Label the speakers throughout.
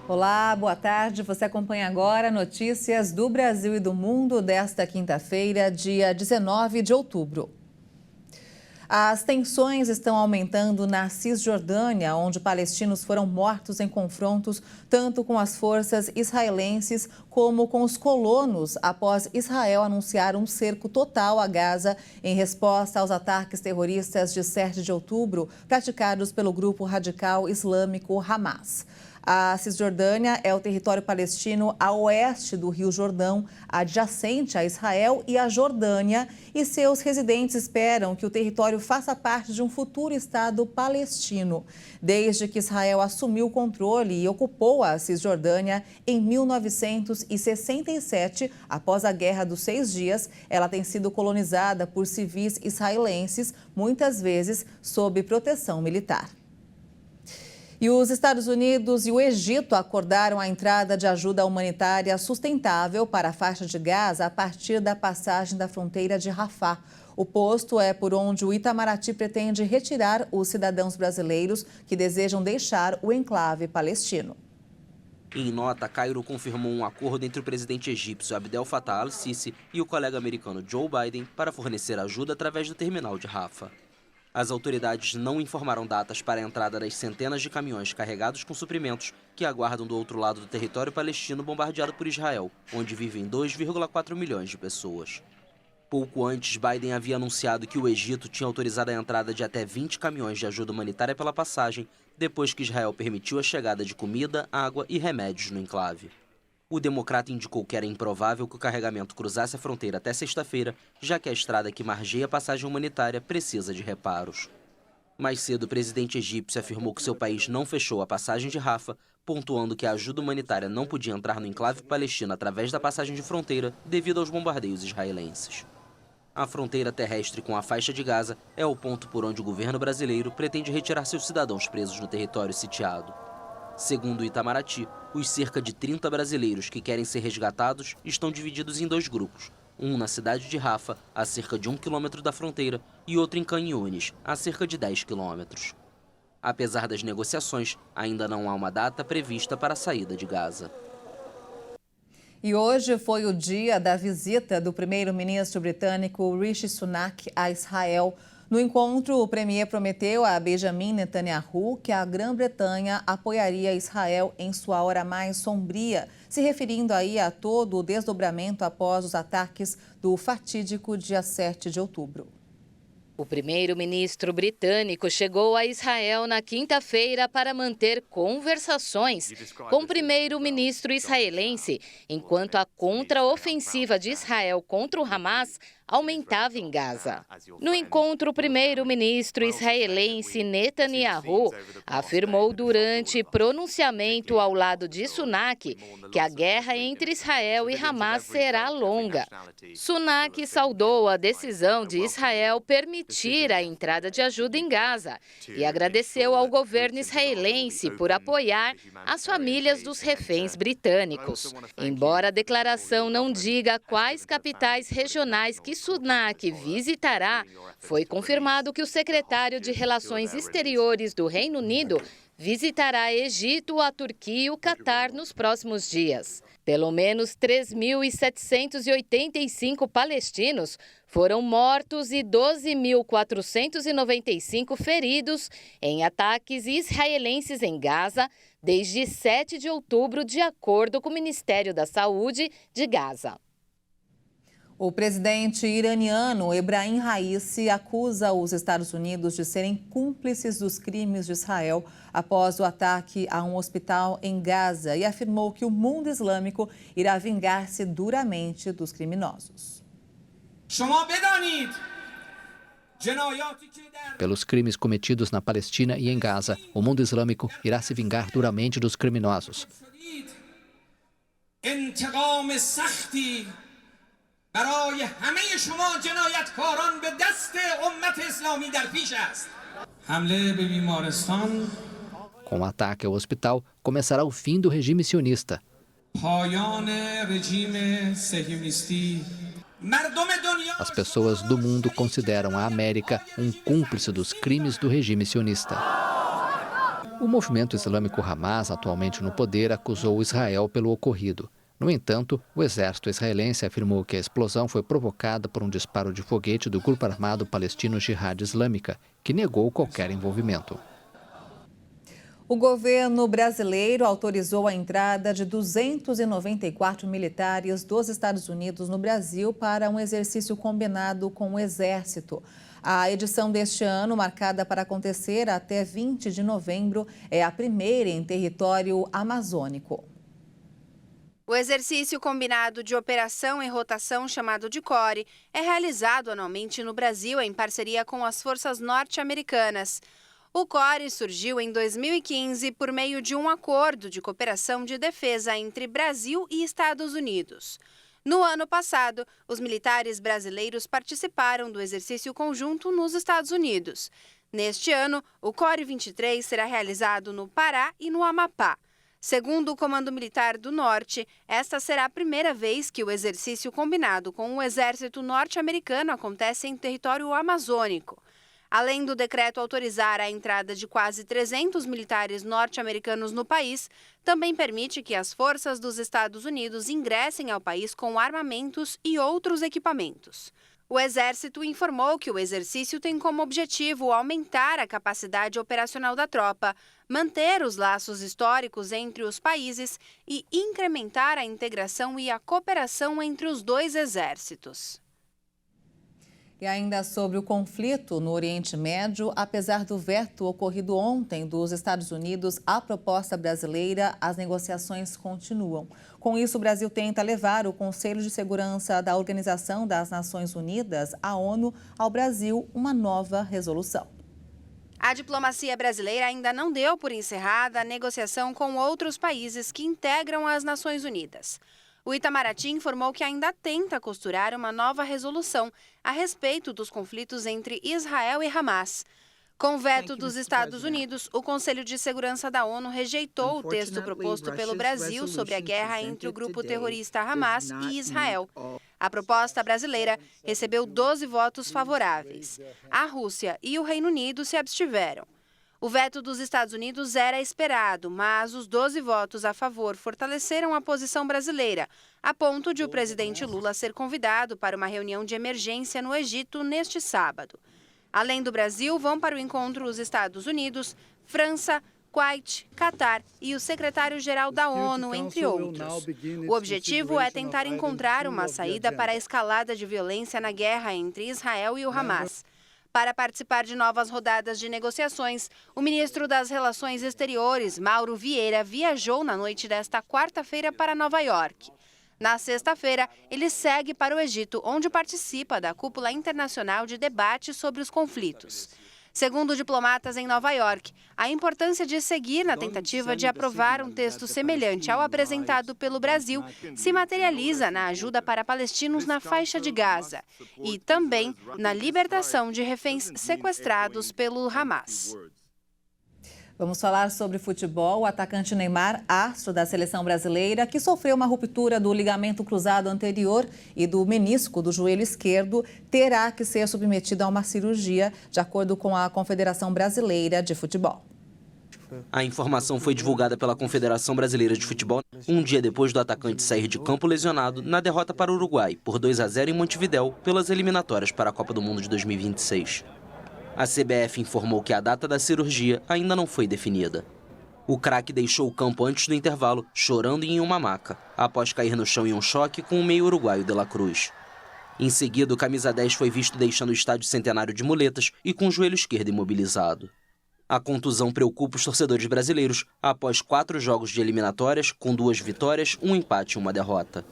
Speaker 1: Olá, boa tarde. Você acompanha agora notícias do Brasil e do mundo desta quinta-feira, dia 19 de outubro. As tensões estão aumentando na Cisjordânia, onde palestinos foram mortos em confrontos tanto com as forças israelenses como com os colonos, após Israel anunciar um cerco total a Gaza em resposta aos ataques terroristas de 7 de outubro praticados pelo grupo radical islâmico Hamas. A Cisjordânia é o território palestino a oeste do Rio Jordão, adjacente a Israel e a Jordânia, e seus residentes esperam que o território faça parte de um futuro Estado palestino. Desde que Israel assumiu o controle e ocupou a Cisjordânia em 1967, após a Guerra dos 6 Dias, ela tem sido colonizada por civis israelenses, muitas vezes sob proteção militar. E os Estados Unidos e o Egito acordaram a entrada de ajuda humanitária sustentável para a faixa de Gaza a partir da passagem da fronteira de Rafah. O posto é por onde o Itamaraty pretende retirar os cidadãos brasileiros que desejam deixar o enclave palestino.
Speaker 2: Em nota, Cairo confirmou um acordo entre o presidente egípcio Abdel Fattah al-Sisi e o colega americano Joe Biden para fornecer ajuda através do terminal de Rafah. As autoridades não informaram datas para a entrada das centenas de caminhões carregados com suprimentos que aguardam do outro lado do território palestino bombardeado por Israel, onde vivem 2,4 milhões de pessoas. Pouco antes, Biden havia anunciado que o Egito tinha autorizado a entrada de até 20 caminhões de ajuda humanitária pela passagem, depois que Israel permitiu a chegada de comida, água e remédios no enclave. O democrata indicou que era improvável que o carregamento cruzasse a fronteira até sexta-feira, já que a estrada que margeia a passagem humanitária precisa de reparos. Mais cedo, o presidente egípcio afirmou que seu país não fechou a passagem de Rafah, pontuando que a ajuda humanitária não podia entrar no enclave palestino através da passagem de fronteira devido aos bombardeios israelenses. A fronteira terrestre com a faixa de Gaza é o ponto por onde o governo brasileiro pretende retirar seus cidadãos presos no território sitiado. Segundo o Itamaraty, os cerca de 30 brasileiros que querem ser resgatados estão divididos em 2 grupos, um na cidade de Rafah, a cerca de 1 quilômetro da fronteira, e outro em Khan Younis, a cerca de 10 quilômetros. Apesar das negociações, ainda não há uma data prevista para a saída de Gaza.
Speaker 1: E hoje foi o dia da visita do primeiro-ministro britânico Rishi Sunak a Israel. No encontro, o premier prometeu a Benjamin Netanyahu que a Grã-Bretanha apoiaria Israel em sua hora mais sombria, se referindo aí a todo o desdobramento após os ataques do fatídico dia 7 de outubro.
Speaker 3: O primeiro-ministro britânico chegou a Israel na quinta-feira para manter conversações com o primeiro-ministro israelense, enquanto a contraofensiva de Israel contra o Hamas aumentava em Gaza. No encontro, o primeiro-ministro israelense Netanyahu afirmou durante pronunciamento ao lado de Sunak que a guerra entre Israel e Hamas será longa. Sunak saudou a decisão de Israel permitir a entrada de ajuda em Gaza e agradeceu ao governo israelense por apoiar as famílias dos reféns britânicos. Embora a declaração não diga quais capitais regionais que Sunak visitará, foi confirmado que o secretário de Relações Exteriores do Reino Unido visitará Egito, a Turquia e o Catar nos próximos dias. Pelo menos 3.785 palestinos foram mortos e 12.495 feridos em ataques israelenses em Gaza desde 7 de outubro, de acordo com o Ministério da Saúde de Gaza.
Speaker 1: O presidente iraniano Ebrahim Raisi acusa os Estados Unidos de serem cúmplices dos crimes de Israel após o ataque a um hospital em Gaza e afirmou que o mundo islâmico irá vingar-se duramente dos criminosos.
Speaker 4: Pelos crimes cometidos na Palestina e em Gaza, o mundo islâmico irá se vingar duramente dos criminosos. Com o ataque ao hospital, começará o fim do regime sionista. As pessoas do mundo consideram a América um cúmplice dos crimes do regime sionista. O movimento islâmico Hamas, atualmente no poder, acusou Israel pelo ocorrido. No entanto, o exército israelense afirmou que a explosão foi provocada por um disparo de foguete do grupo armado palestino Jihad Islâmica, que negou qualquer envolvimento.
Speaker 1: O governo brasileiro autorizou a entrada de 294 militares dos Estados Unidos no Brasil para um exercício combinado com o Exército. A edição deste ano, marcada para acontecer até 20 de novembro, é a primeira em território amazônico.
Speaker 5: O exercício combinado de operação e rotação, chamado de CORE, é realizado anualmente no Brasil em parceria com as forças norte-americanas. O CORE surgiu em 2015 por meio de um acordo de cooperação de defesa entre Brasil e Estados Unidos. No ano passado, os militares brasileiros participaram do exercício conjunto nos Estados Unidos. Neste ano, o CORE 23 será realizado no Pará e no Amapá. Segundo o Comando Militar do Norte, esta será a primeira vez que o exercício combinado com o Exército norte-americano acontece em território amazônico. Além do decreto autorizar a entrada de quase 300 militares norte-americanos no país, também permite que as forças dos Estados Unidos ingressem ao país com armamentos e outros equipamentos. O Exército informou que o exercício tem como objetivo aumentar a capacidade operacional da tropa, manter os laços históricos entre os países e incrementar a integração e a cooperação entre os dois exércitos.
Speaker 1: E ainda sobre o conflito no Oriente Médio, apesar do veto ocorrido ontem dos Estados Unidos à proposta brasileira, as negociações continuam. Com isso, o Brasil tenta levar o Conselho de Segurança da Organização das Nações Unidas, a ONU, ao Brasil uma nova resolução.
Speaker 5: A diplomacia brasileira ainda não deu por encerrada a negociação com outros países que integram as Nações Unidas. O Itamaraty informou que ainda tenta costurar uma nova resolução a respeito dos conflitos entre Israel e Hamas. Com veto dos Estados Unidos, o Conselho de Segurança da ONU rejeitou o texto proposto pelo Brasil sobre a guerra entre o grupo terrorista Hamas e Israel. A proposta brasileira recebeu 12 votos favoráveis. A Rússia e o Reino Unido se abstiveram. O veto dos Estados Unidos era esperado, mas os 12 votos a favor fortaleceram a posição brasileira, a ponto de o presidente Lula ser convidado para uma reunião de emergência no Egito neste sábado. Além do Brasil, vão para o encontro os Estados Unidos, França, Kuwait, Catar e o secretário-geral da ONU, entre outros. O objetivo é tentar encontrar uma saída para a escalada de violência na guerra entre Israel e o Hamas. Para participar de novas rodadas de negociações, o ministro das Relações Exteriores, Mauro Vieira, viajou na noite desta quarta-feira para Nova York. Na sexta-feira, ele segue para o Egito, onde participa da cúpula internacional de debate sobre os conflitos. Segundo diplomatas em Nova York, a importância de seguir na tentativa de aprovar um texto semelhante ao apresentado pelo Brasil se materializa na ajuda para palestinos na faixa de Gaza e também na libertação de reféns sequestrados pelo Hamas.
Speaker 1: Vamos falar sobre futebol. O atacante Neymar, astro da seleção brasileira, que sofreu uma ruptura do ligamento cruzado anterior e do menisco do joelho esquerdo, terá que ser submetido a uma cirurgia, de acordo com a Confederação Brasileira de Futebol.
Speaker 2: A informação foi divulgada pela Confederação Brasileira de Futebol um dia depois do atacante sair de campo lesionado na derrota para o Uruguai por 2-0 em Montevidéu pelas eliminatórias para a Copa do Mundo de 2026. A CBF informou que a data da cirurgia ainda não foi definida. O craque deixou o campo antes do intervalo, chorando em uma maca, após cair no chão em um choque com o meio uruguaio De La Cruz. Em seguida, o camisa 10 foi visto deixando o estádio Centenário de muletas e com o joelho esquerdo imobilizado. A contusão preocupa os torcedores brasileiros após 4 jogos de eliminatórias, com 2 vitórias, 1 empate e 1 derrota.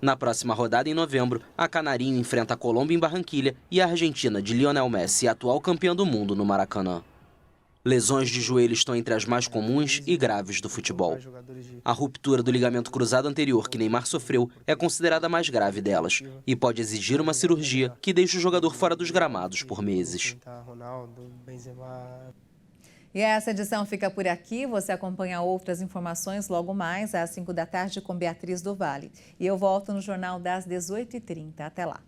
Speaker 2: Na próxima rodada, em novembro, a Canarinho enfrenta a Colômbia em Barranquilha e a Argentina de Lionel Messi, atual campeã do mundo, no Maracanã. Lesões de joelho estão entre as mais comuns e graves do futebol. A ruptura do ligamento cruzado anterior que Neymar sofreu é considerada a mais grave delas e pode exigir uma cirurgia que deixa o jogador fora dos gramados por meses.
Speaker 1: E essa edição fica por aqui. Você acompanha outras informações logo mais às 5 da tarde com Beatriz do Vale. E eu volto no Jornal das 18h30. Até lá.